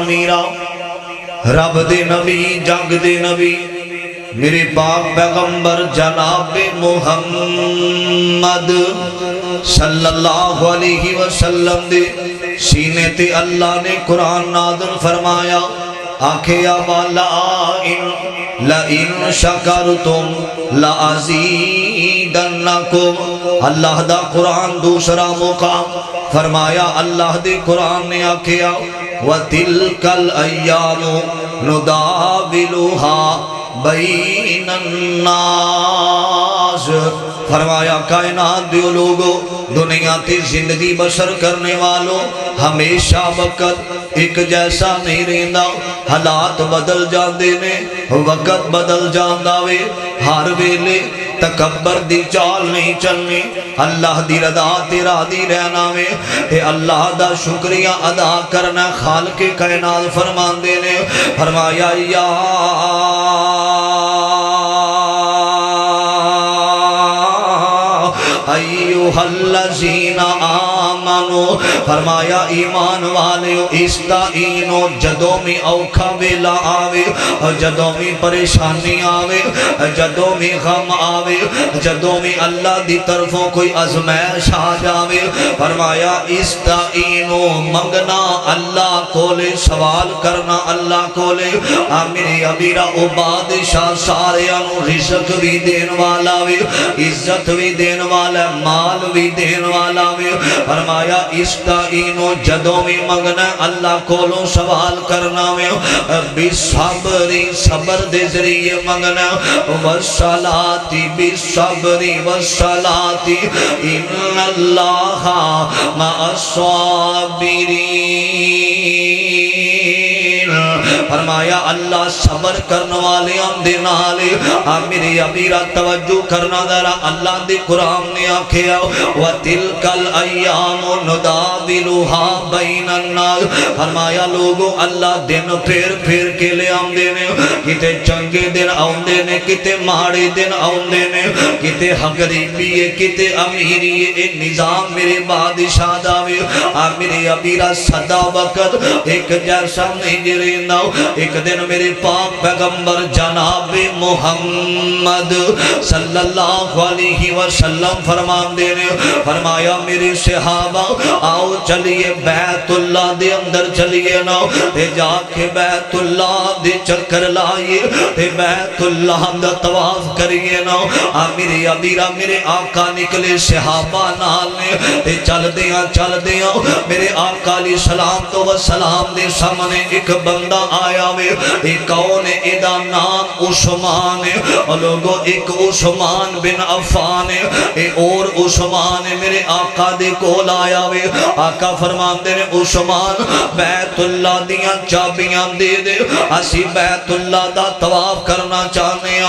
میرا رب دے نبی جنگ دے نبی میرے پاک پیغمبر جناب محمد صلی اللہ علیہ وسلم دے سینے تے اللہ نے قرآن نازل فرمایا آنکھے یا والا لَإِن شَكَرْتُمْ لَأَزِيدَنَّكُمْ اللہ دا قرآن دوسرا مقام فرمایا اللہ دے قرآن نے آکھیا وَتِلْكَ الْأَيَّامُ نُدَاوِلُهَا بَيْنَ النَّاسِ فرمایا کائنات دیو لوگو دنیا تے زندگی بسر کرنے والوں ہمیشہ وقت ایک جیسا نہیں رہندا حالات بدل جاندے نے وقت بدل جاندا وے ہر ویلے تکبر دی چال نہیں چلنی اللہ دی رضا تے راضی رہنا وے تے اللہ دا شکریہ ادا کرنا خالق کائنات فرماندے نے فرمایا یا ایوہ الذین آمنوا فرمایا ایمان والے استعینو جدوں میں اوکھا ویلا آوے جدوں میں پریشانی آوے جدوں میں غم آوے جدوں میں اللہ دی طرفوں کوئی ازمائش آ جاوے فرمایا استعینو منگنا اللہ کولے سوال کرنا اللہ کولے میرے ابیرہ او بادشاہ سارے انو رزق بھی دین والا وے عزت بھی دین والا مال بھی دین والا وے فرمایا استعینو جدوں میں منگنا اللہ کولوں سوال کرنا وے بصبری صبر دے ذریعے منگنا والصلاتی بصبری والصلاتی ان اللہ مع الصابرین فرمایا اللہ صبر کرنے والے ہم دے نالے میرے ابیرہ توجہ کرنا ذرا اللہ دے قرآن نے آکھیا وَتِلْكَ الْأَيَّامُ نُدَاوِلُهَا بَيْنَ النَّاسِ فرمایا لوگوں اللہ دن پھر پھر کے لے آمدے نے کتے چنگے دن آمدے نے کتے ماڑے دن آمدے نے کتے غریبی ہے کتے امیری ہے اے نظام میرے بادشاہ داوے میرے ابیرہ صدا وقت ایک جیسا نہیں جریندہ ایک دن میرے پاک پیغمبر جناب محمد صلی اللہ علیہ وسلم فرمان دینے فرمایا میرے صحابہ آؤ چلیے بیت اللہ دے اندر چلیے نا تے جا کے بیت اللہ دے چکر لائیے تے بیت اللہ دا طواف کریے نا میرے ابیرہ میرے آقا نکلے صحابہ نالنے تے چل دیاں میرے آقا علیہ السلام تو وسلام دے سامنے ایک بندہ آیا وے ایک کون ایدہ نام عثمان ہے اور لوگوں ایک عثمان بن عفان ہے اور عثمان میرے آقا دے کول آیا وے آقا فرمان دے عثمان بیت اللہ دیاں چابیاں دے دے اسی بیت اللہ دا طواف کرنا چاہنے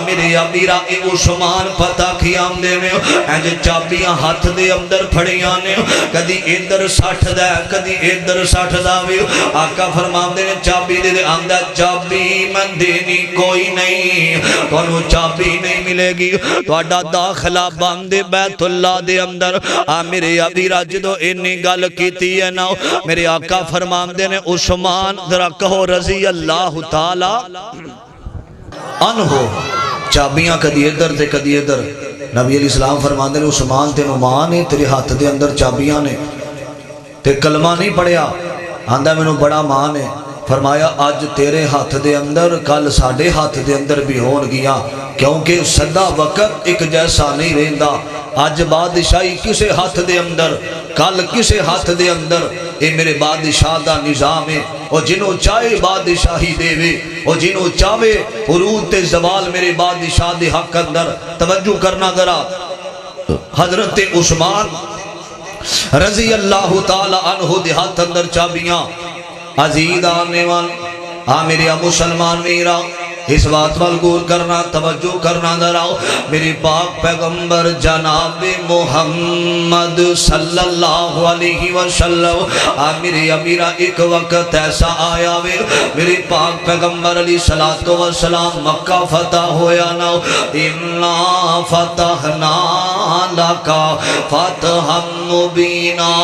میرے ابیرہ اے عثمان پتہ کھیام دے میں اینج چابیاں ہاتھ دے اندر پھڑیاں نے کدی ادھر ساٹھ دا کدی ادھر ساٹھ دا وے آقا فرمان دے چابی دے دے آندہ چابی من دینی کوئی نہیں کونو چابی نہیں ملے گی تو اڈا داخلہ باندے بیت اللہ دے اندر میرے ابیرہ جدو انی گل کیتی ہے نا میرے آقا فرمان دے نے عثمان ذرا کہو رضی اللہ تعالی عنہ چابیاں کدی ادھر تے کدی ادھر نبی علیہ السلام فرمان دے نے عثمان تینو ماں نے تیرے ہاتھ دے اندر چابیاں نے تے کلمہ نہیں پڑھیا آندہ میں نو بڑا ماں نے فرمایا آج تیرے ہاتھ دے اندر کل ساڑھے ہاتھ دے اندر بھی ہون گیا کیونکہ صدا وقت ایک جیسا نہیں رہندا آج بادشاہی کسے ہاتھ دے اندر کل کسے ہاتھ دے اندر اے میرے بادشاہ دا نظام ہے اور جنہوں چاہے بادشاہی دے وے اور جنہوں چاہے عروج تے زوال میرے بادشاہ دے حق اندر توجہ کرنا ذرا حضرت عثمان رضی اللہ تعالی عنہ دے ہاتھ اندر چابیاں عزیز آنے والے میرے مسلمان میرا اس بات پر غور کرنا، توجہ کرنا ذرا، میری پاک پیغمبر جناب محمد صلی اللہ علیہ وسلم میری امیرہ ایک وقت ایسا آیا وے، میری پاک پیغمبر علیہ السلام مکہ فتح ہویا نا، اِنَّا فَتَحْنَا لَكَ فَتْحًا مُبِينًا،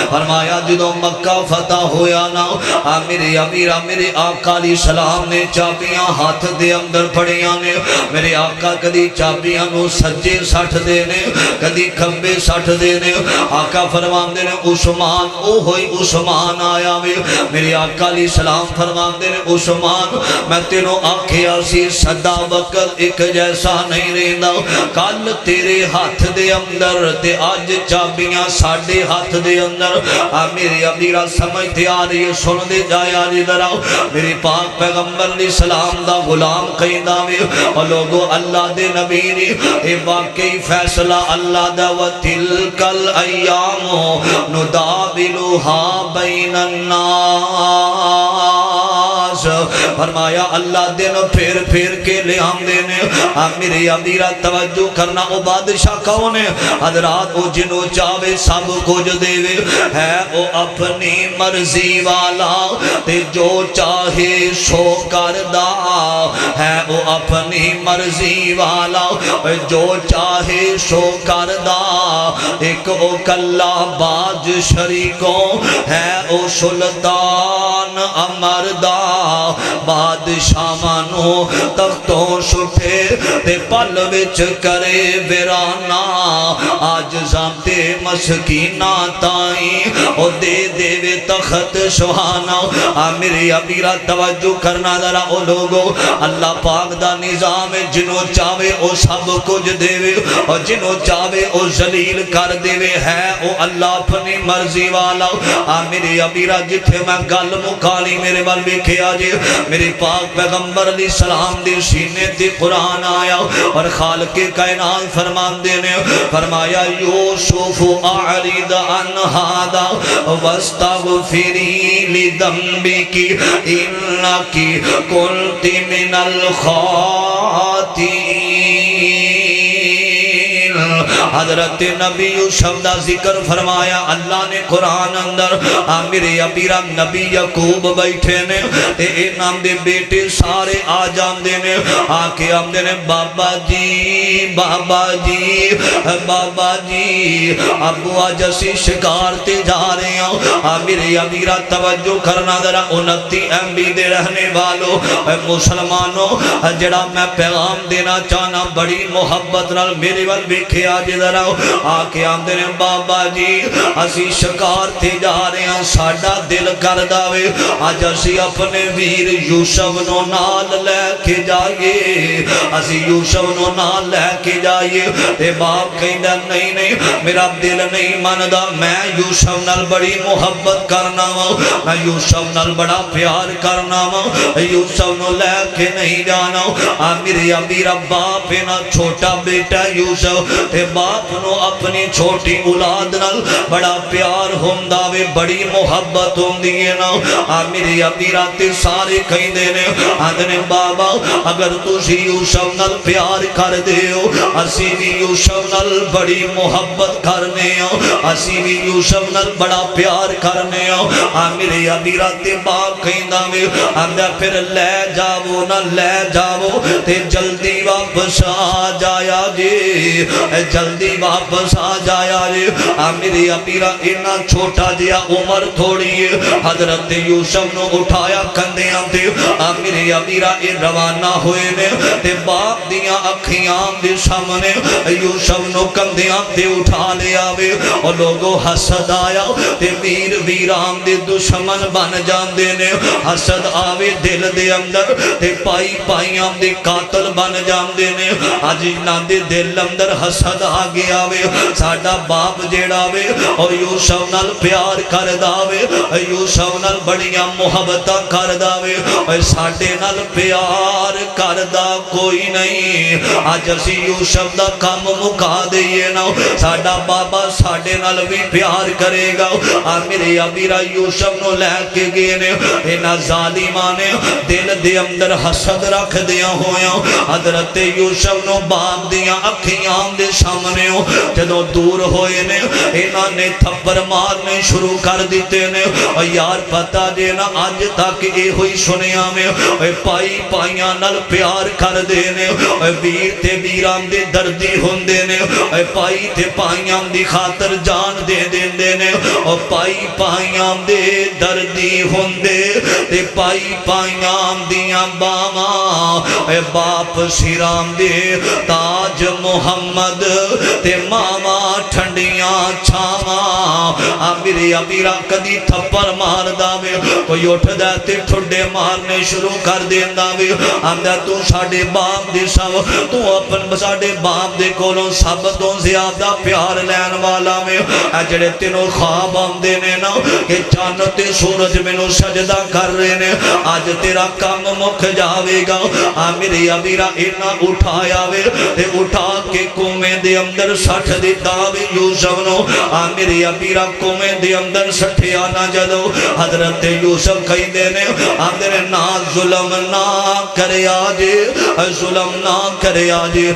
فرمایا جدو مکہ فتح ہویا نا، میری امیرہ میرے آقا علیہ السلام نے چابیاں ہاتھ دے اندر پڑیاں نے، میرے آقا کدی چابیاں نو سجے سٹھ دینے، کدی کھمبے سٹھ دینے، آقا فرماندے نے عثمان او ہوئی عثمان آیا وے، میرے آقا علیہ السلام فرماندے نے عثمان میں تینوں آکھیا سی صدا وقت ایک جیسا نہیں رہندا، کل تیرے ہاتھ دے اندر تے آج چابیاں ساڑھے ہاتھ دے اندر، میری امیرہ سمجھتے آ رہی ہے، سن دے جایا جی دراؤ، میری پاک پیغمبر علیہ السلام دا غلام قیدہ میں اور لوگو اللہ دے نبی نے اے واقعی فیصلہ اللہ دا وَتِلْكَ الْأَيَّامُ نُدَاوِلُهَا بَيْنَ النَّاسِ، فرمایا اللہ دن پھر پھر کے لے ہم دینے، میری امیرہ توجہ کرنا، او بادشاہ کون ہے؟ حضرات او جنو چاہے سب کچھ دے ہے، او اپنی مرضی والا تے جو چاہے سو کردہ ہے، او اپنی مرضی والا جو چاہے سو کردہ، ایک او کلہ باج شریکوں ہے، او سلطان امردہ بادشاہ مانو تختوں سٹھے تے پل وچ کرے ویرانا، آج زامتے مسکینہ تائیں او دے دے وے تخت سہانا، میری امیرہ توجہ کرنا ذرا، او لوگو اللہ پاک دا نظام جنو چاہے او سب کچھ دے وے اور جنو چاہے او ذلیل کر دے وے ہے، او اللہ اپنی مرضی والا، میری امیرہ جتھے میں گل مکالی میرے بل بکھے آجے، میری پاک پیغمبر علیہ السلام دے سینے تے قرآن آیا اور خالق کائنات فرمان دینے فرمایا یوسف اعرض عن ھذا واستغفری لذنبک انک کنت من الخاطئین، حضرت نبی یوسف دا ذکر فرمایا اللہ نے قرآن اندر، میرے ابیرہ نبی یعقوب بیٹھے نے تے انام دے بیٹے سارے آ جاندے نے، آکے آمدے نے بابا جی بابا جی بابا جی ابو آج اسی شکار تے جا رہے ہیں، میرے ابیرہ توجہ کرنا ذرا 29 MB دے رہنے والوں مسلمانوں، جڑا میں پیغام دینا چاہنا بڑی محبت نال میرے وال بیکھے آج ذرا، آکے آمدے نے بابا جی اسی شکار تے جا رہے ہیں، ساڑھا دل کر داوے آج اسی اپنے ویر یوسف نو نال لے کے جائیے، اسی یوسف نو نال لے کے جائیے، تے باپ کہندہ نہیں نہیں میرا دل نہیں ماندہ، میں یوسف نال بڑی محبت کرنا ہوں، میں یوسف نال بڑا پیار کرنا ہوں، یوسف نو لے کے نہیں جانا ہوں، میرے امیرہ باپ نا چھوٹا بیٹا یوسف تے باپ نو اپنی چھوٹی اولاد نال بڑا پیار ہوندہ وے، بڑی محبت ہوندی ہے نا، میرے امیرہ تے سارے کہیں دینے آدھنے بابا اگر تُسی یوسف نال پیار کر دے ہو، اسی بھی یوسف نال بڑی محبت کرنے ہو، اسی بھی یوسف نال بڑا پیار کرنے ہو، میرے امیرہ تے باپ کہیں داوے آدھا پھر لے جاؤ نہ لے جاؤ تے جلدی واپس آ جایا جی، جلدی واپس آ جایا جی، میری امیرہ اتنا چھوٹا دیا عمر تھوڑی ہے، حضرت یوسف نو اٹھایا کندیاں تے، میری امیرہ روانہ ہوئے نے تے باپ دیا اکھیاں دے سامنے یوسف نو کندیاں تے اٹھا لیا وے، اور لوگوں حسد آیا تے ویر ویران دے دشمن بن جان دے نے، حسد آوے دل دے اندر تے پائی پائیاں دے قاتل بن جان دے نے، آج انہاں دے دل اندر حسد آ گیا وے ساڈا باپ جیڑا وے او یوسف نال پیار کردا وے یوسف نال بڑیاں محبتاں کردا وے او ساڈے نال پیار کردا کوئی نہیں اج اسی یوسف دا کام مکا دئیے نا ساڈا بابا ساڈے نال بھی پیار کرے گا میرے ابیرا یوسف نو لے کے گئے نے انہاں ظالماں نے دل دے اندر حسد رکھ دیا ہویا حضرت یوسف نو باپ دیاں اکھیاں دے سامنے جدوں دور ہوئے نے انہاں نے تھپڑ مارنے شروع کر دیتے نے یار پتہ جے نا اج تک اے ہوئی سنیا میں پائی پائیاں نال پیار کر دے نے ویر تے ویران دے دردی ہوندے نے پائی تے پائیاں دی خاطر جان دے دیندے نے پائی پائیاں دے دردی ہوندے تے پائی پائیاں دیاں باواں باپ سرام دے تاج محمد تے ماما ٹھنڈیاں چھاواں میرے ابیرا کدی تھپڑ مار داوے کوئی اٹھ دا تے ٹھڈے مارنے شروع کر دیندا وے آندا تو ساڈے باپ دے سب تو اپن ساڈے باپ دے کولوں سب تو زیادہ پیار لین والا وے جڑے تینوں خواب آندے نے نا کہ چاند تے سورج مینوں سجدہ کر رہے نے اج تیرا کام مک جاوے گا میرے ابیرا اینا اٹھایا وے تے اٹھا کے کومے دے اندر سٹھ دیتا وے یوسف نو میرے ابیرا کومے دے اندر سٹھیا نہ جدو حضرت یوسف کہندے نے آندے نے نا ظلم نہ کرے آجے ظلم نہ کرے آجے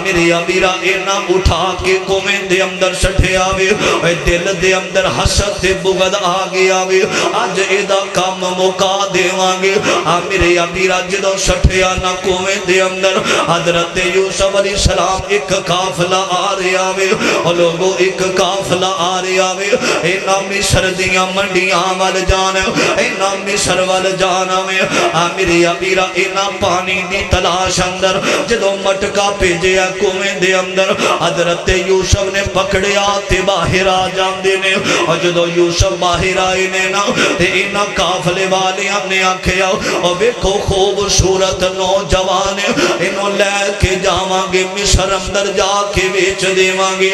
میرے ابیرا اینا اٹھا کے کومے دے اندر سٹھیا وے دل دے اندر حسد تے بغض آ گیا وے اج ایدا کام موقع دیواں گے میرے ابیرا جدو سٹھیا نہ کومے دے اندر حضرت یوسف علیہ السلام ایک قافلہ آ رہا وے لوگو ایک قافلہ آ رہا وے اینا مصر دیاں منڈیاں وال جانا اینا مصر وال جانا وے میرے ابیرا اینا پانی دی تلاش اندر جدو مٹکا بھیجیا کومے دے اندر حضرت یوسف نے پکڑیا تے باہر آ جاندے نے جدو یوسف باہر آئے نے نا تے اینا قافلے والیاں نے آکھیا او ویکھو خوبصورت نوجوان انہوں لے کے جاواں گے مصر اندر جا کے ویچ دیواں گے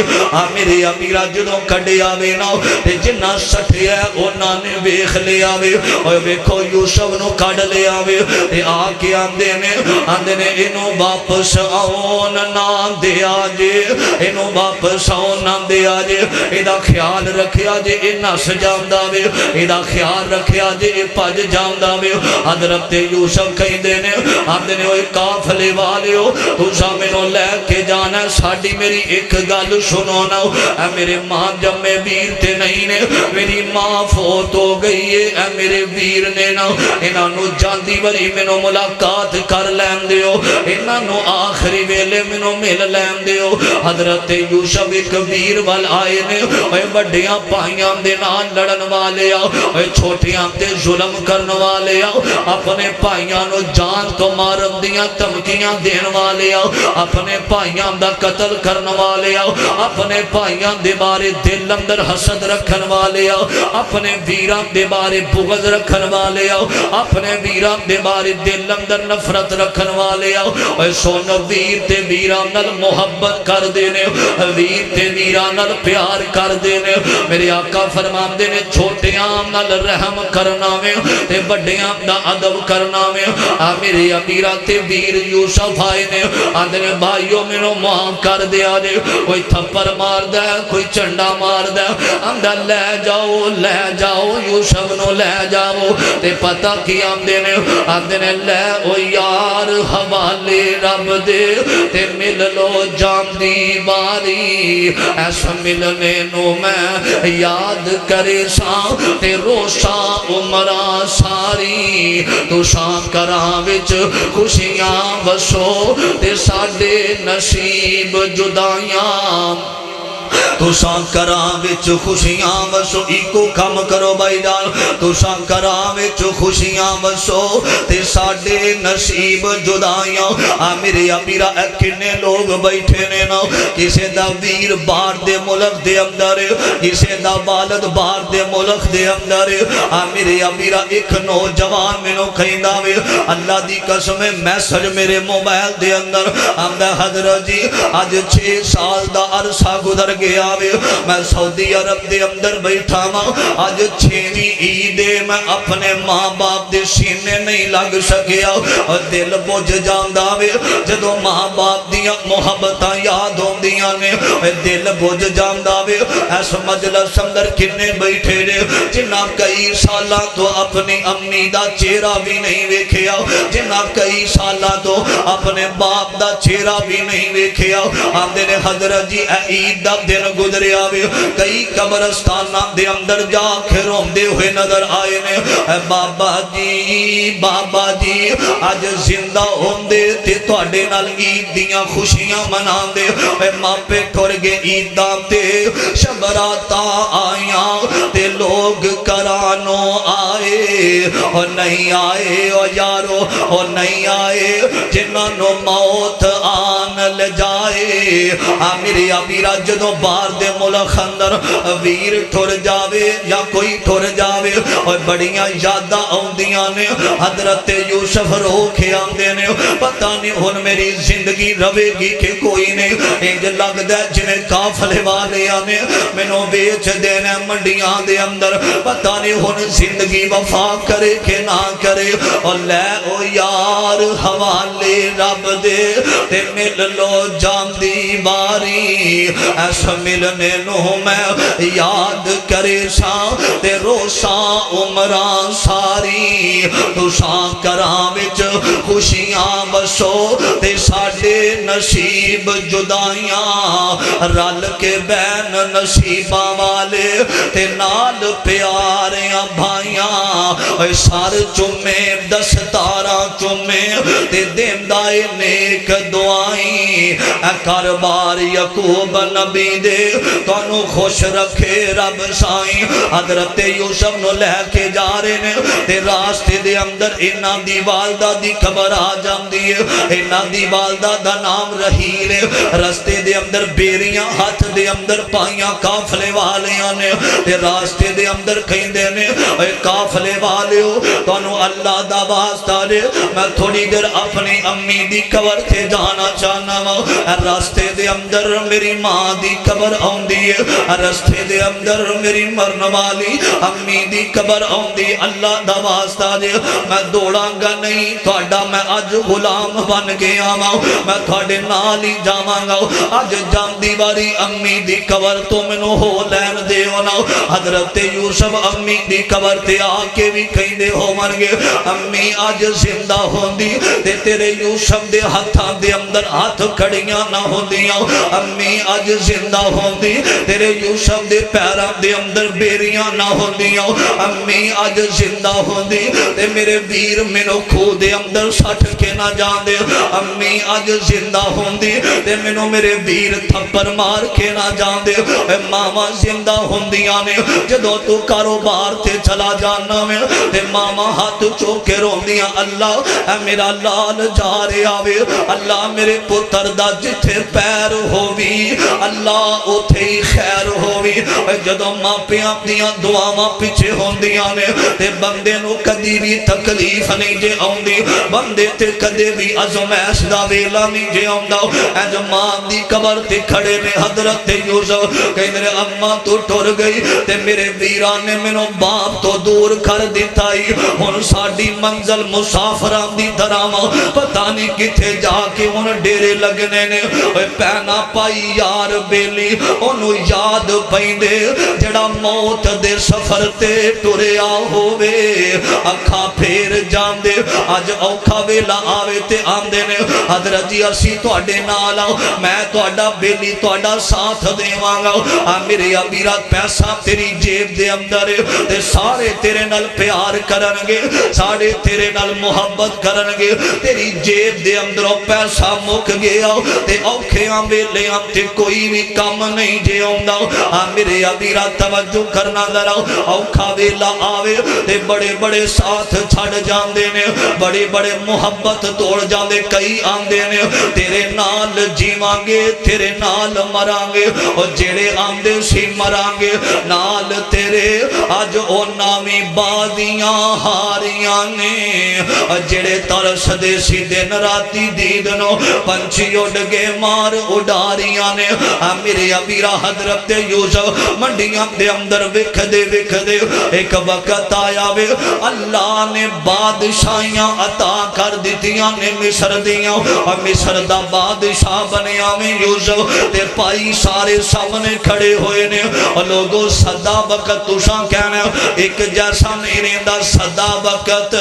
میرے ابیرا جدوں کڈیا وے نا تے جنہ سٹھیا انہاں نے ویکھ لیا وے او ویکھو یوسف نو کڈ لیا وے تے آ کے آندے نے انہوں واپس آون نہ دیا جے انہوں واپس آون نہ دیا جے ایدا خیال رکھیا جے اے نس جاندا وے ایدا خیال رکھیا جے اے پج جاندا وے حضرت یوسف کہندے نے آندے نے اوے قافلے والیو تساں مینوں لے کے جانا ساڈی میری ایک گل سنو نا اے میرے ماں جمے ویر تے نہیں نے میری ماں فوت ہو گئی ہے اے میرے ویر نے نا انہاں نو جاندی وری مینوں ملاقات کر لین دیو انہاں نو آخری ویلے مینوں مل لین دیو حضرت یوسف ایک ویر وال آئے نے اوے بڑیاں پائیاں دے نال لڑن والے اوے چھوٹیاں تے ظلم کرن والے اپنے پائیاں نو جان تو مارن دیاں تمکیاں دین والے اپنے پائیاں دا قتل کرن والے اپنے پائیاں دے بارے دل اندر حسد رکھن والے اپنے ویران دے بارے بغض رکھن والے اپنے ویران دے بارے دل اندر نفرت رکھن والے اے سون ویر تے ویران نال محبت کر دینے ویر تے ویران نال پیار کر دینے میرے آقا فرماندے نے چھوٹیاں نال رحم کرنا میں تے بڑیاں دا ادب کرنا میں میرے امیرہ تے ویر یوسف آئے نے آندھنے بھائیوں منو معاف کر دیا دے کوئی تھپر مار دے کوئی چنڈا مار دے آندھا لے جاؤ یوسف نو لے جاؤ تے پتہ کی آندھنے لے او یار حوالے رب دے تے مل لو جان دی باری ایسا ملنے نو میں یاد کرے ساں تے روسا عمرہ ساری تو شام کراں وچ خوشیاں وسو تے ساڈے نصیب جدائیاں تساں گھراں وچ خوشیاں وسو ایکو کم کرو بھائی جان تساں گھراں وچ خوشیاں وسو تے ساڈے نصیب جدائیاں میرے امیرا کنے لوگ بیٹھے نے نا کسے دا ویر باہر دے ملک دے اندر کسے دا والد باہر دے ملک دے اندر میرے امیرا ایک نوجوان مینوں کہندا وے اللہ دی قسم میسج میرے موبائل دے اندر آندا حضرت جی اج 6 سال دا عرصہ گزر گیا وے میں سعودی عرب دے اندر بیٹھا ہاں اج 6ویں عید میں اپنے ماں باپ دے سینے نہیں لگ سکیا اور دل بوجھ جاندا وے جدوں ماں باپ دیاں محبتاں یاد ہوندیاں نے دل بوجھ جاندا وے اس مجلس اندر کنے بیٹھے نے جنہاں کئی سالاں تو اپنی امی دا چہرہ بھی نہیں ویکھیا جنہاں کئی سالاں تو اپنے باپ دا چہرہ بھی نہیں ویکھیا آندے نے حضرت جی اے عید دا دن گزریا وے کئی قبرستاناں دے اندر جا کے روندے ہوئے نظر آئے نے اے بابا جی اج زندہ ہوندے تے تواڈے نال عید دیاں خوشیاں مناندے اے ماپے ٹر گئے عیداں تے شبراتاں آئیاں تے لوگ کرانوں آئے اور نہیں آئے اور یارو اور نہیں آئے جنہاں نو موت آن لے جائے میرے ابیرا جدوں باہر دے ملک اندر ویر ٹر جاوے یا کوئی ٹر جاوے اور بڑیاں یاداں آؤندیاں نے حضرت یوسف رو کے آندے نے پتہ نہیں ہن میری زندگی روے گی کہ کوئی نہیں انج لگدا ہے جویں قافلے والے آنے مینوں بیچ دینے منڈیاں دے اندر پتہ نہیں ہن زندگی وفا کرے کہ نہ کرے اور لے او یار حوالے رب دے تے مل لو جام دی باری ایسا ملنے نو میں یاد کرے سا تے روساں عمران ساری تساں گھراں وچ خوشیاں وسو تے ساڈے نصیب جدائیاں رل کے بین نصیباں والے تے نال پیاریاں بھائیاں سار چومے دستاراں چومے تے دیندا اے نیک دعائیں اے کاربار یعقوب نبی دے تانوں خوش رکھے رب سائیں حضرت یوسف نو لے کے جا رہے نے تے راستے دے اندر انہاں دی والدہ دی خبر آ جاندی ہے انہاں دی والدہ دا نام رحیل ہے راستے دے اندر بیریاں ہاتھ دے اندر پائیاں قافلے والیاں نے تے راستے دے اندر کہندے نے اے قافلے والیو تانوں اللہ دا واسطہ دے میں تھوڑی دیر اپنی امی دی قبر تے جانا چاہنا وا راستے دے اندر میری ماں دی قبر آوندی ہے راستے دے اندر میری مرن والی امی دی قبر آوندی اللہ دا واسطہ دے میں دوڑاں گا نہیں تہاڈا میں اج غلام بن گیا وا میں تہاڈے نال ہی جاواں گا اج جاندی واری امی دی قبر تو مینوں ہو لین دیو نا حضرت یوسف امی دی قبر تے آ کے بھی کہندے ہون گے امی اج زندہ ہوندی تے تیرے یوسف دے ہاتھاں دے اندر ہاتھ کھڑیاں نہ ہوندیاں امی اج زندہ ہوندی تیرے یوسف دے پیراں دے اندر بیریاں نہ ہوندیاں امی اج زندہ ہوندی تے میرے ویر مینوں کھو دے اندر سٹ کے نہ جاندے امی اج زندہ ہوندی تے مینوں میرے ویر تھپڑ مار کے نہ جاندے ماما زندہ ہوندیاں نے جدوں تو کاروبار تے چلا جانا میں تے ماما ہاتھ چوک کے روندیاں اللہ اے میرا لال جا رہا وے اللہ میرے پتر دا جتھے پیر ہووی اللہ اوتھے ہی خیر ہووی جدوں ماپیاں دیاں دعاواں پیچھے ہوندیاں نے تے بندے نو کدی بھی تکلیف نہیں جے آوندی بندے تے کدی بھی ازمائش دا ویلا نہیں جے آوندا اے جو ماں دی قبر تے کھڑے نے حضرت یوسف کہندے نے اما تو ٹر گئی تے میرے ویران نے مینوں باپ تو دور کر دتا ہی ہن ساڈی منزل مسافراں دی طرح پتہ نہیں کتھے جا کے ہن ڈیرے لگنے نے پہنا پائی یار بیلی اونوں یاد پیندے جڑا موت دے سفر تے ٹریا ہووے اکھاں پھیر جاندے دے اج اوکھا ویلا آوے تے آندے نے حضرت جی اسی تواڈے نال آؤ میں تواڈا بیلی تواڈا ساتھ دیواں گا میرے امیرا پیسہ تیری جیب دے اندر تے سارے تیرے نال پیار کرن گے سارے تیرے نال محبت کرن گے تیری جیب دے اندروں پیسہ مک گیا تے اوکھیاں ویلیاں تے کوئی بھی کم نہیں جے ہوندا میرے امیرا توجہ کرنا ذرا اوکھا ویلا آوے تے بڑے بڑے ساتھ چھڑ جاندے نے بڑے بڑے محبت توڑ جاندے کئی آندے نے تیرے نال جیواں گے تیرے نال مراں گے اور جڑے آندے سی مراں گے نال تیرے اج او نامی بازیاں ہاریاں نے جڑے ترس دے سی دن راتی دیدنو پنچھی اڑ گے مار اڈاریاں نے میرے امیرا حضرت یوسف منڈیاں دے اندر وکھ دے ایک وقت آیا وے اللہ نے بادشاہیاں عطا کر دیتیاں نے مصر دیاں اور مصر دا بادشاہ بنیا میں یوسف تے پائی سارے سامنے کھڑے ہوئے نے اور لوگوں صدا وقت تُشاں کہنا ایک جیسا نہیں رہندا صدا وقت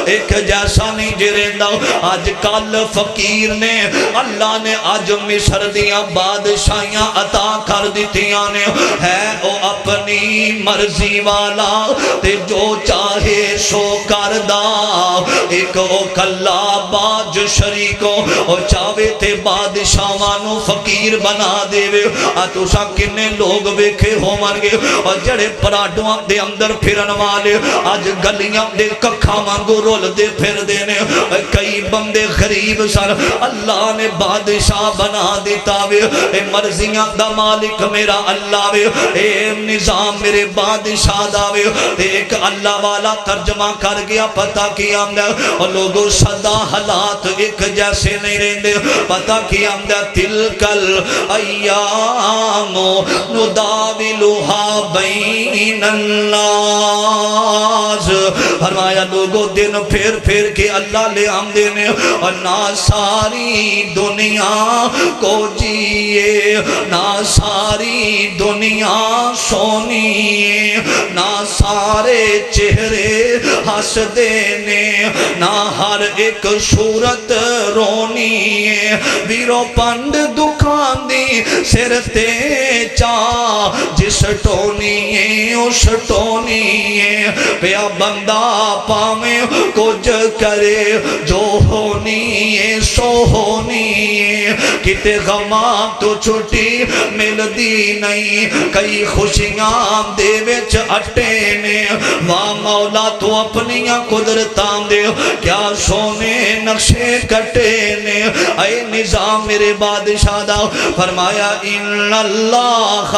ایک جیسا نہیں جے رہندا آج کل فقیر نے اللہ نے آج مصر دیاں بادشاہیاں عطا کر دیتیاں نے ہے او اپنی مرضی والا تے جو چاہے سو کردہ ایک او کلا باج شریکوں او چاہے تے بادشاہانو فقیر بنا دے وے آتوشا کنے لوگ ویکھے ہو مرگے اور جڑے پراڈواں دے اندر پھرن والے آج گلیاں دے ککھا مانگو رول دے پھر دینے کئی بندے غریب سر اللہ نے بادشاہ بنا دیتا وے اے مرضیاں دا مالک میرا اللہ وے اے نظام میرے بادشاہ دا وے ایک اللہ والا ترجمہ کر گیا پتہ کیا اور لوگوں صدا حالات ایک جیسے نہیں رہندے پتہ کیا تلکل ایام نداولھا بین الناس فرمایا لوگوں دن پھر کے اللہ لے آمدے نے اور نہ ساری دنیا کو جیے نہ ساری دنیا سونی نہ سارے چہرے ہس دینے نہ ہر ایک صورت رونی ویرو پنڈ دکھان دی سر تے چاہ جس ٹونی اس ٹونی پیا بندہ پاویں کچھ کرے جو ہونی سو ہونی کتے غماں تو چھٹی مل دی نہیں کئی خوشیاں دے وچ اٹے نے واہ مولا تو اپنیاں قدرتاں دے کیا سونے نقشے کٹے نے اے نظام میرے بادشاہ دا فرمایا ان اللہ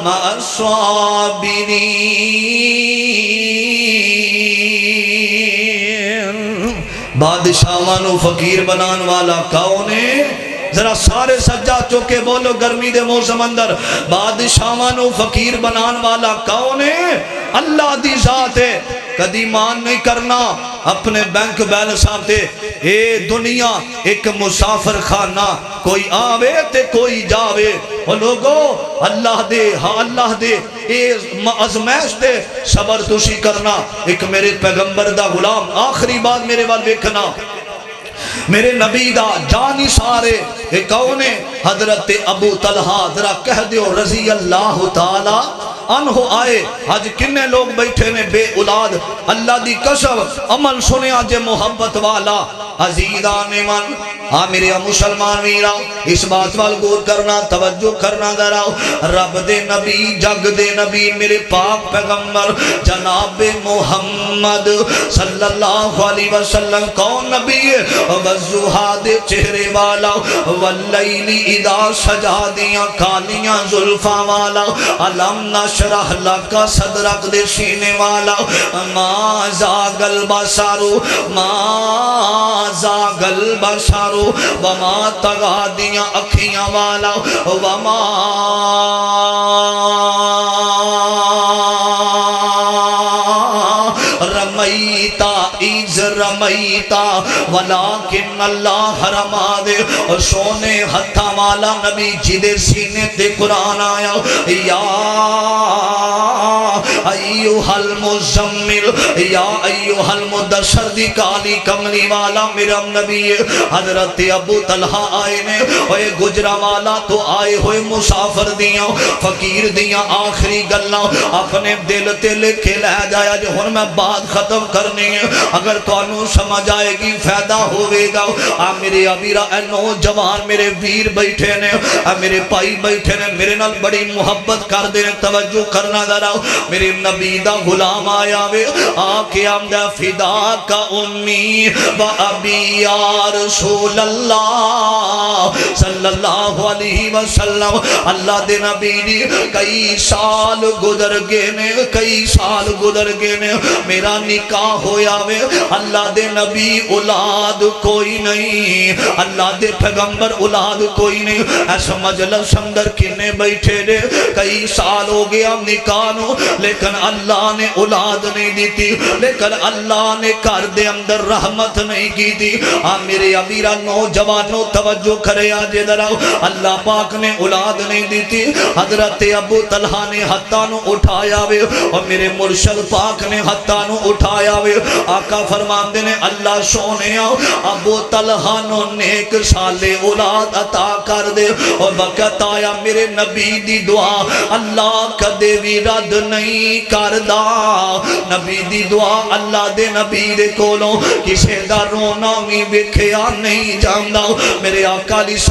مع الصابرین بادشاہانو فقیر بنان والا کون ہے ذرا سارے سجا چوکے بولو گرمی دے موسم اندر بادشاہانو فقیر بنان والا کون ہے اللہ دی ذات ہے کدی مان نہیں کرنا اپنے بینک بیلنس آتے اے دنیا ایک مسافر خانہ کوئی آوے تے کوئی جاوے اور لوگوں اللہ دے ہاں اللہ دے اے ازمیش دے صبر توشی کرنا ایک میرے پیغمبر دا غلام آخری بات میرے وال ویکھنا میرے نبی دا جانی سارے ایک کون ہے حضرت ابو طلحہ ذرا کہہ دیو رضی اللہ تعالی عنہ آئے آج کنے لوگ بیٹھے میں بے اولاد اللہ دی قسم عمل سنے آج محبت والا عزیزان من میرے مسلمان میرا اس بات وال غور کرنا توجہ کرنا ذرا رب دے نبی جگ دے نبی میرے پاک پیغمبر جناب محمد صلی اللہ علیہ وسلم کون نبی ہے والضحیٰ دے چہرے والا واللیل اذا سجا دیاں کالیاں زلفاں والا علم نشرح لکا صدرک دے سینے والا ما زاغ البصر ما زاغ البصر وما تغا دیاں اکھیاں والا وما رمیتا از رمیتا ولیکن اللہ حرما دے سونے ہتھا والا نبی جدے سینے تے قرآن آیا یا ایوہل مزمل یا ایوہل مدثر دی کالی کملی والا میرا نبی حضرت ابو طلحہ آئے نے اوے گجرا والا تو آئے ہوئے مسافر دیاں فقیر دیاں آخری گلاں اپنے دل تے لکھے لے جایا جو ہن میں بات ختم کرنی ہے اگر تانوں سمجھ آئے گی فائدہ ہوئے گا میرے ابیرا اے نوجوان میرے ویر بیٹھے نے میرے پائی بیٹھے نے میرے نال بڑی محبت کر دے توجہ کرنا ذرا میرے نبی دا غلام آیا وے آکے آمدہ فدا کا امی و ابی یا رسول اللہ صلی اللہ علیہ وسلم اللہ دے نبی دی کئی سال گزر گئے نے کئی سال گزر گئے نے میرا نکاح ہویا وے اللہ دے نبی اولاد کوئی نہیں اللہ دے پیغمبر اولاد کوئی نہیں ایسا مجلس اندر کنے بیٹھے دے کئی سال ہو گیا نکانو لیکن اللہ نے اولاد نہیں دیتی لیکن اللہ نے کر دے اندر رحمت نہیں کی تھی میرے امیرہ نوجوانوں توجہ کرے آجے دراؤ اللہ پاک نے اولاد نہیں دیتی حضرت ابو طلحہ نے ہتھانو اٹھایا وے اور میرے مرشد پاک نے ہتھانو اٹھایا وے آقا فرماندے نے اللہ سونے ابو طلحہ نو نیک سالے اولاد عطا کر دے اور وقت آیا میرے نبی دی دعا اللہ کدے بھی رد نہیں کردہ نبی دی دعا اللہ دے نبی دے کولوں کسے دا رونا بھی بکھیا نہیں جاندہ میرے آقا علیہ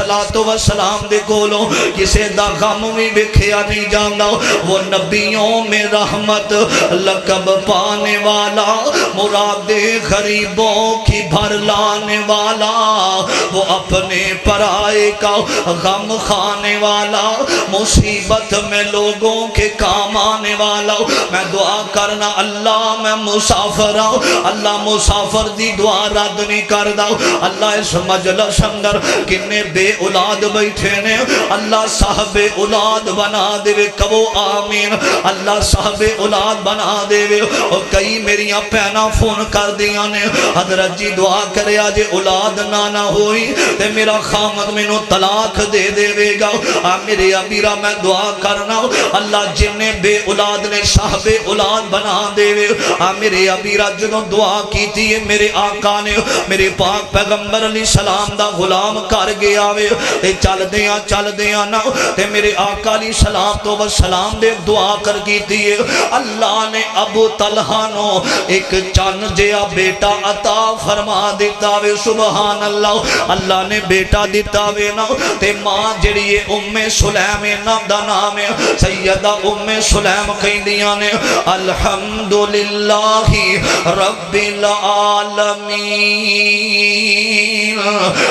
السلام دے کولوں کسے دا غم بھی بکھیا نہیں جاندہ وہ نبیوں میں رحمت لقب پانے والا مراد غریبوں کی بھر لانے والا وہ اپنے پرائے کا غم کھانے والا مصیبت میں لوگوں کے کام آنے والا میں دعا کرنا اللہ میں مسافر ہوں اللہ مسافر دی دعا رد نہیں کردہ اللہ اس مجلس اندر کنے بے اولاد بیٹھے نے اللہ صاحب اولاد بنا دے کبو آمین اللہ صاحب اولاد بنا دے اور کئی میریاں پہنا فون کر دیا نے حضرت جی دعا کرے آجے اولاد نانا ہوئی تے میرا خامد منو طلاق دے دے گا میرے امیرہ میں دعا کرنا اللہ جنہیں بے اولاد نے صاحب اولاد بنا دے میرے امیرہ جنہوں دعا کی تھی میرے آقا نے میرے پاک پیغمبر علیہ السلام دا غلام کر گیا وے تے چل دیاں نا تے میرے آقا علیہ السلام تو والسلام دے دعا کر کی تھی اللہ نے ابو طلحہ نو ایک چان جیا بیٹا عطا فرما دیتا وے سبحان اللہ اللہ نے بیٹا دیتا وے نا تے ماں جڑی ام سلیم نام دا نام سیدہ ام سلیم کہیں دیا نے الحمدللہ رب العالمین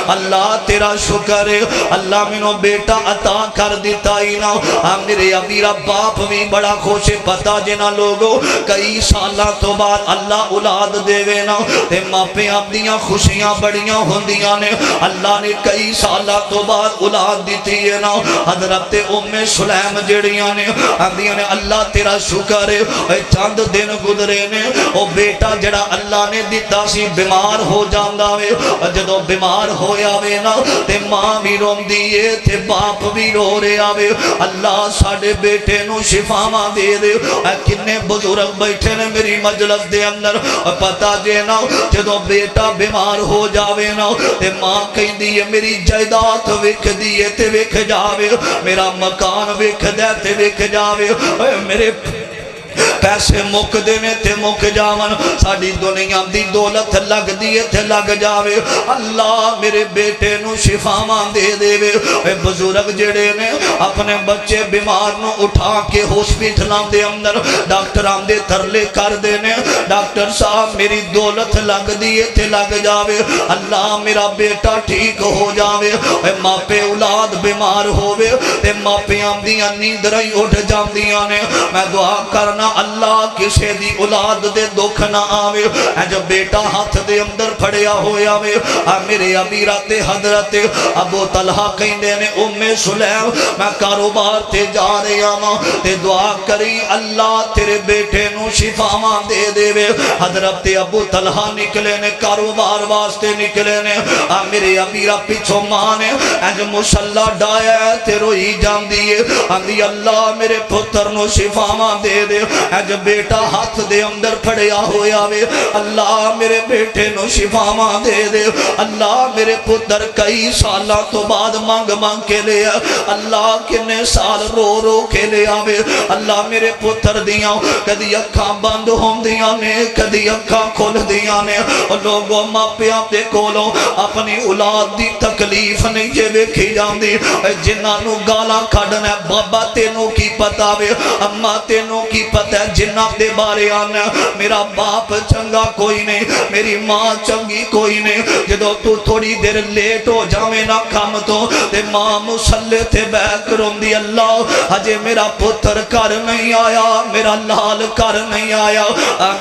اللہ تیرا شکر ہے اللہ منو بیٹا عطا کر دیتا ہی نا میرے امیرہ باپ بھی بڑا خوش پتا جنا لوگو کئی سالہ تو بعد اللہ اولاد دے وے نا تے ماں پہ اپنیاں خوشیاں بڑیاں ہوندیاں نے اللہ نے کئی سالہ تو بعد اولاد دیتی ہے نا حضرت ام سلیم جڑیاں نے اللہ تیرا شکر ہے چند دن گزرے نے او بیٹا جڑا اللہ نے دیتا سی بیمار ہو جاندہ وے جدو بیمار ہویا وے نا تے ماں بھی روم دیئے تے باپ بھی رو رہے آوے اللہ ساڑھے بیٹے نو شفاما دے دے کنے بزرگ بیٹھے نے میری مجلس دے اندر پتا جے نا جدو بیٹا بیمار ہو جاوے نا تے ماں کہیں دیئے میری جائیداد وکھ دیئے تے وکھ جاوے میرا مکان وکھ دے تے وکھ جاوے میرے پیسے مک دینے تے مک جاون ساڑی دنیا دی دولت لگ دیئے تے لگ جاوے اللہ میرے بیٹے نو شفاواں دے دے وے بزرگ جڑے نے اپنے بچے بیمار نو اٹھا کے ہاسپٹلاں دے اندر ڈاکٹراں دے ترلے کر دینے ڈاکٹر صاحب میری دولت لگ دیئے تے لگ جاوے اللہ میرا بیٹا ٹھیک ہو جاوے ماں پہ اولاد بیمار ہووے تے ماں پہ آمدیاں نیند رہی اٹھ جاندیاں نے میں دعا کرنا اللہ کسے دی اولاد دے دکھ نہ آوے جب بیٹا ہاتھ دے اندر پھڑیا ہویا وے میرے امیرات حضرت ابو طلحہ کہندے نے ام سلیم میں کاروبار تے جا رہا ماں تے دعا کری اللہ تیرے بیٹے نو شفاواں دے دے وے حضرت ابو طلحہ نکلے نے کاروبار واسطے نکلے نے میرے امیرہ پیچھو ماں نے مسلح ڈایا تے روئی جان دیئے اللہ میرے پتر نو شفاواں دے دے اج بیٹا ہاتھ دے اندر پھڑیا ہویا وے اللہ میرے بیٹے نو شفاواں دے دے اللہ میرے پتر کئی سالاں تو بعد مانگ مانگ کے لیا اللہ کنے سال رو رو کے لیا وے اللہ میرے پتر دیاں کدی اکھاں بند ہوندیاں نے کدی اکھاں کھل دیاں نے لوگوں ماپیاں دے کولوں اپنی اولاد دی تکلیف نہیں جے ویکھی جاندی جنہاں نو گالاں کھڈنا بابا تینوں کی پتہ وے اما تینوں کی پتہ ہے جنہاں دے بارے آنا میرا باپ چنگا کوئی نہیں میری ماں چنگی کوئی نہیں جدو تو تھوڑی دیر لیٹ ہو جاویں نہ کام تو تے ماں مسلح تے بیک روندی اللہ ہجے میرا پتر کر نہیں آیا میرا لال کر نہیں آیا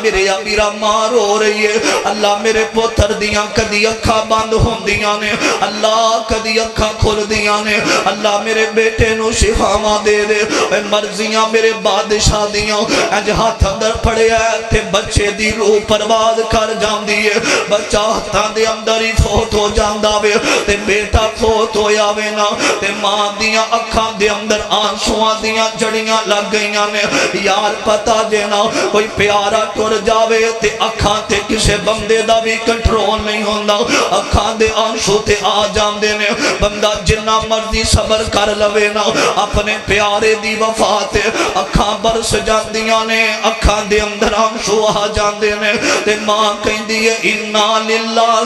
میرے میرا ماں رو رہی ہے اللہ میرے پتر دیاں کدی اکھاں بند ہوندیاں نے اللہ کدی اکھاں کھل دیاں نے اللہ میرے بیٹے نو شفاواں دے دے مرضیاں میرے بادشاہ دیاں اج ہاتھ اندر پھڑیا تے بچے دی روح پرواز کر جاندی ہے بچہ ہاتھاں دے اندر ہی فوت ہو جاندا وے تے بیٹا فوت ہویا وے نا تے ماں دیاں اکھاں دے اندر آنسواں دیاں جڑیاں لگ گئیاں نے یار پتہ جے نا کوئی پیارا ٹر جاوے تے اکھاں تے کسے بندے دا بھی کنٹرول نہیں ہوندا اکھاں دے آنسو تے آ جاندے نے بندہ جنہ مرضی صبر کر لوے نا اپنے پیارے دی وفا تے اکھاں برس جاندیاں نے اکھاں دے اندر آنسو آ جاندے نے تے ماں کہندی ہے انا للہ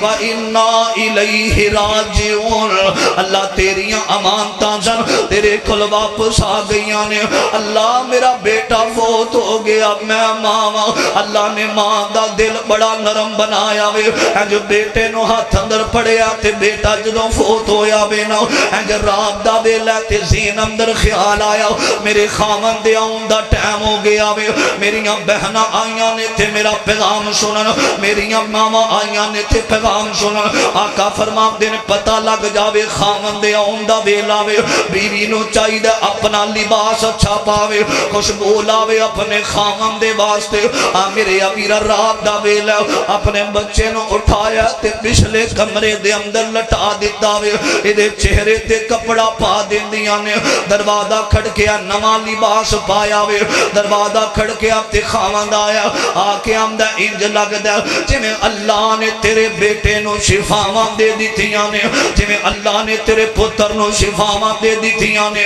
و انا الیہ راجعون اللہ تیریاں امانتاں جن تیرے کول واپس آ گئیاں نے اللہ میرا بیٹا فوت ہو گیا میں ماں اللہ نے ماں دا دل بڑا نرم بنایا وے اج بیٹے نو ہاتھ اندر پڑیا تے بیٹا جدوں فوت ہویا وے نا اج رات دا ویلا تے ذہن اندر خیال آیا میرے خاوند دے آؤن دا ٹائم ہو گیا وے میریاں بہناں آئیاں نے تے میرا پیغام سنن میریاں ماواں آئیاں نے تے پیغام سنن آقا فرماندے نے پتہ لگ جاوے خاوند دے آؤن دا ویلا وے بیوی نو چاہیے اپنا لباس اچھا پاوے خوشبو لاوے اپنے خاوند دے واسطے میرے امیرا رات دا ویلا اپنے بچے نو اٹھایا تے پچھلے کمرے دے اندر لٹا دیتا وے ایدے چہرے تے کپڑا پا دیندیاں نے دروازہ کھڑکیا نواں لباس پایا وے دروازہ کھڑکیا تے خاوند آیا آکے آمدہ انج لگدا جویں اللہ نے تیرے بیٹے نو شفاواں دے دتیاں نے جویں اللہ نے تیرے پتر نو شفاواں دے دتیاں نے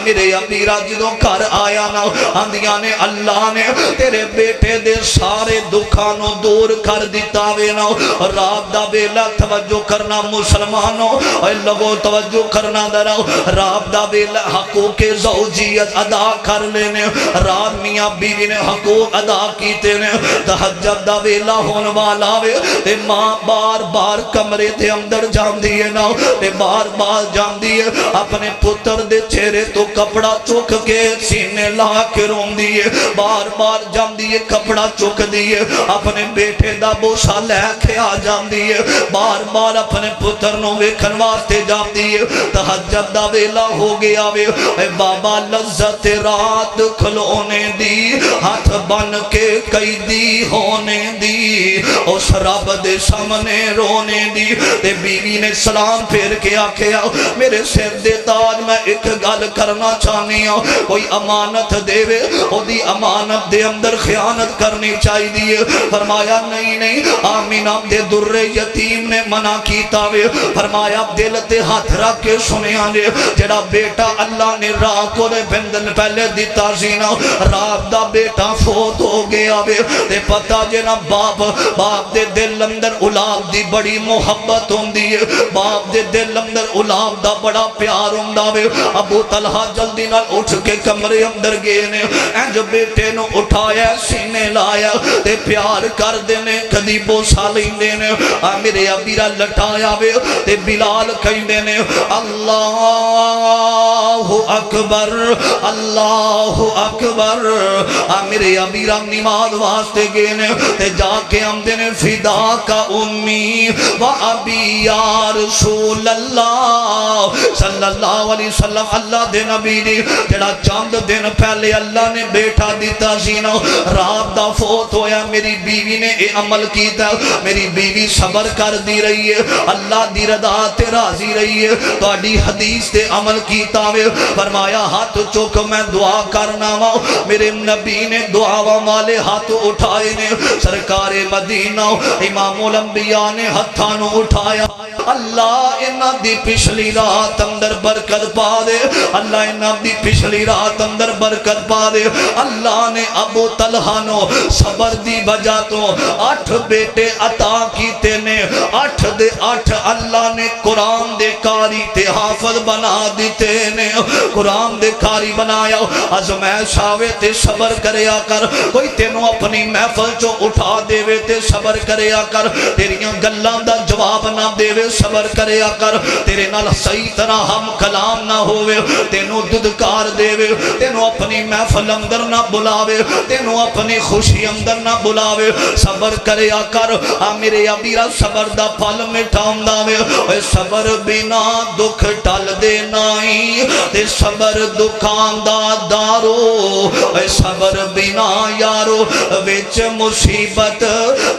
میرے امیرا جدوں گھر آیا نا آندیاں نے اللہ نے تیرے بیٹے دے سارے دکھاں نو دور کر دیتا وے نا رات دا ویلا توجہ کرنا مسلمانوں اے لوگوں توجہ کرنا درا رات دا ویلا حقوق زوجیت ادا کر لینے رات میاں بیوی نے حقوق ادا کیتے نے تہجد دا ویلا ہون والا وے تے ماں بار بار کمرے دے اندر جاندی ہے نا تے بار بار جاندی ہے اپنے پتر دے چہرے تو کپڑا چک کے سینے لا کے روندی ہے بار بار جاندی ہے کپڑا چک دی ہے اپنے بیٹے دا بوسا لے کے آ جاندی ہے بار بار اپنے پتر نو ویکھن واسطے جاندی ہے تہجد دا ویلا ہو گیا وے اے بابا لذت رات کھلونے دی ہاتھ بن کے قیدی ہونے دی اس رب دے سامنے رونے دی تے بیوی نے سلام پھیر کے آکھیا میرے سر دے تاج میں ایک گل کرنا چاہنی ہوں کوئی امانت دے وے او دی امانت دے اندر خیانت کرنی چاہی دی فرمایا نہیں آمینہ دے در یتیم نے منع کیتا وے فرمایا دل تے ہاتھ رکھ کے سنیا نے جڑا بیٹا اللہ نے راہ کو دے بندن پہلے دیتا زینا رات دا بیٹا فوت ہو گیا وے تے پتہ جنا باپ دے دل اندر اولاد دی بڑی محبت ہوندی ہے باپ دے دل اندر اولاد دا بڑا پیار ہوندا وے ابو طلحہ جلدی نال اٹھ کے کمرے اندر گئے نے انج بیٹے نو اٹھایا سینے لایا تے پیار کر دینے کدی بوسا لیندے نے میرے ابیرا لٹایا وے تے بلال کہندے نے اللہ اکبر اللہ اکبر میرے ابیرا نماز واسطے گئے نے تے جا کے آمدے نے فدا کا امی و ابی یا رسول اللہ صلی اللہ علیہ وسلم اللہ دے نبی دی جڑا چاند دن پہلے اللہ نے بیٹھا دیتا سینا رات دا فوت ہویا میری بیوی نے اے عمل کیتا میری بیوی صبر کر دی رہی ہے اللہ دی رضا تے راضی رہی ہے تو اڈی حدیث تے عمل کیتا وے فرمایا ہاتھ چوک میں دعا کرنا وا میرے نبی نے دعاواں والے ہاتھ اٹھائے نے سرکار مدینہ امام الانبیاء نے ہتھاں نو اٹھایا اللہ انہاں دی پچھلی رات اندر برکت پا دے اللہ انہاں دی پچھلی رات اندر برکت پا دے اللہ نے ابو طلحہ نو صبر دی وجہ تو 8 بیٹے عطا کیتے نے 8 دے 8 اللہ نے قرآن دے کاری تے حافظ بنا دیتے نے قرآن دے کاری بنایا ازمائش آوے تے صبر کریا کر کوئی تینوں اپنی محفل جو اٹھا دے وے تے صبر کریا کر تیریاں گلاں دا جواب نہ دے وے صبر کریا کر تیرے نال صحیح طرح ہم کلام نہ ہوئے تینوں ددکار دے وے تینوں اپنی محفل اندر نہ بلاوے تینوں اپنی خوشی اندر نہ بلاوے صبر کریا کر میرے ابیرا صبر دا پھل مٹھا ہوندا وے اے صبر بنا دکھ ٹل دے نائی تے صبر دکھاں دا دارو اے صبر بنا یارو وچ مصیبت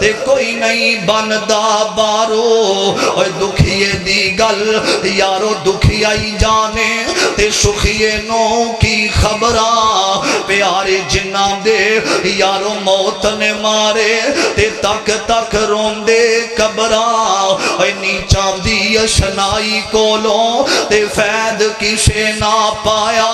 تے کوئی نہیں بندا بارو اے دکھیے دی گل یارو دکھیائی جانے تے سکھیے نو کی خبراں پیارے جنہ دے یارو موت نے مارے تے تک تک رون دے قبراں اے نیچاں دی اشنائی کولوں تے فید کسے نہ پایا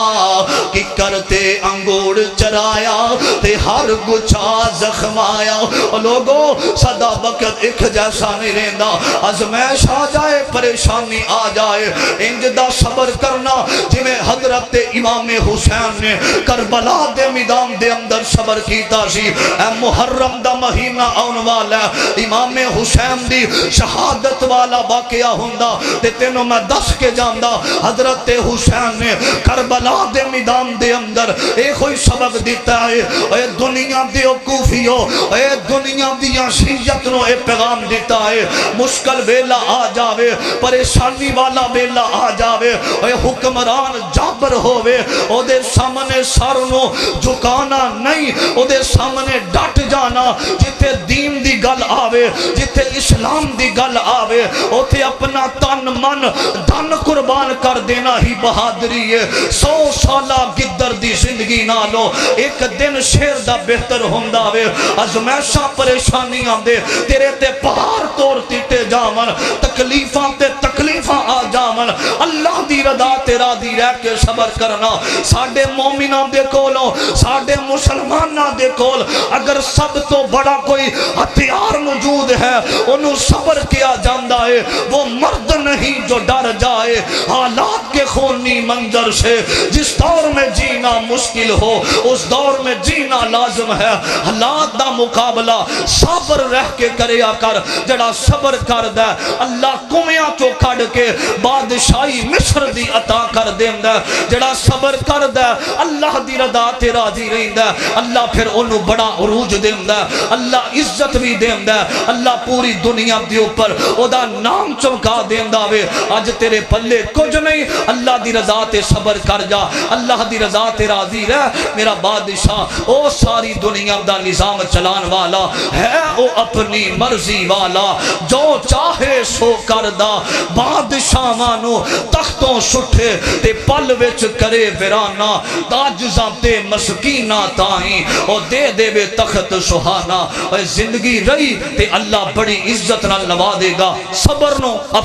کہ کرتے انگوڑ چرایا تے ہر گچھا زخمایا لوگوں صدا وقت ایک جیسا نہیں رہندا ازمائش آ جائے پریشانی آ جائے انج دا صبر کرنا جویں حضرت امام حسین نے کربلا دے میدان دے اندر صبر کیتا سی اے محرم دا مہینہ آن والا امام حسین دی شہادت والا واقعہ ہوندا تے تینوں میں دس کے جاندا حضرت حسین نے کربلا دے میدان دے اندر ایک کوئی سبق دیتا ہے اے دنیا دے کوفیو اے دنیا دیاں شیعت نو اے پیغام دیتا ہے مشکل ویلا آ جاوے پریشانی والا ویلا آ جاوے اے حکمران جابر ہووے او دے سامنے سر نو جھکانا نہیں او دے سامنے ڈٹ جانا جتے دین دی گل آوے جتے اسلام دی گل آوے اوتے اپنا تن من دن قربان کر دینا ہی بہادری ہے 100 سالہ گدر دی زندگی نہ لو ایک دن شیر دا بہتر ہوندا وے ازمائشاں پریشانیاں دے تیرے تے پہاڑ توڑ تیٹے جامن تکلیفاں تے تکلیفاں آ جامن اللہ دی رضا تے راضی رہ کے صبر کرنا ساڈے مومناں دے کولوں ساڈے مسلماناں دے کول اگر سب تو بڑا کوئی ہتھیار موجود ہے انہوں صبر کیا جاندا ہے وہ مرد نہیں جو ڈر جائے حالات کے خونی منظر سے جس دور میں جینا مشکل ہو اس دور میں جینا لازم ہے حالات دا مقابلہ صبر رہ کے کریا کر جڑا صبر کر دے اللہ کمیاں چو کھڑ کے بادشاہی مصر دی عطا کر دیندا جڑا صبر کر دے اللہ دی رضا تے راضی رہندا اللہ پھر انہوں بڑا عروج دیندا اللہ عزت بھی دیندا اللہ پوری دنیا دے اوپر او دا نام چمکا دیندا وے اج تیرے پلے کچھ نہیں اللہ دی رضا تے صبر کر جا اللہ دی رضا تے راضی رہ میرا بادشاہ او ساری دنیا دا نظام چلان والا ہے او اپنی مرضی والا جو چاہے سو کردا بادشاہ مانو تختوں سٹھے تے پل وچ کرے ویرانا تاجزاں تے مسکینہ تائیں او دے دے بے تخت سہانا زندگی رہی تے اللہ بڑی عزت نال نوازے گا صبر نو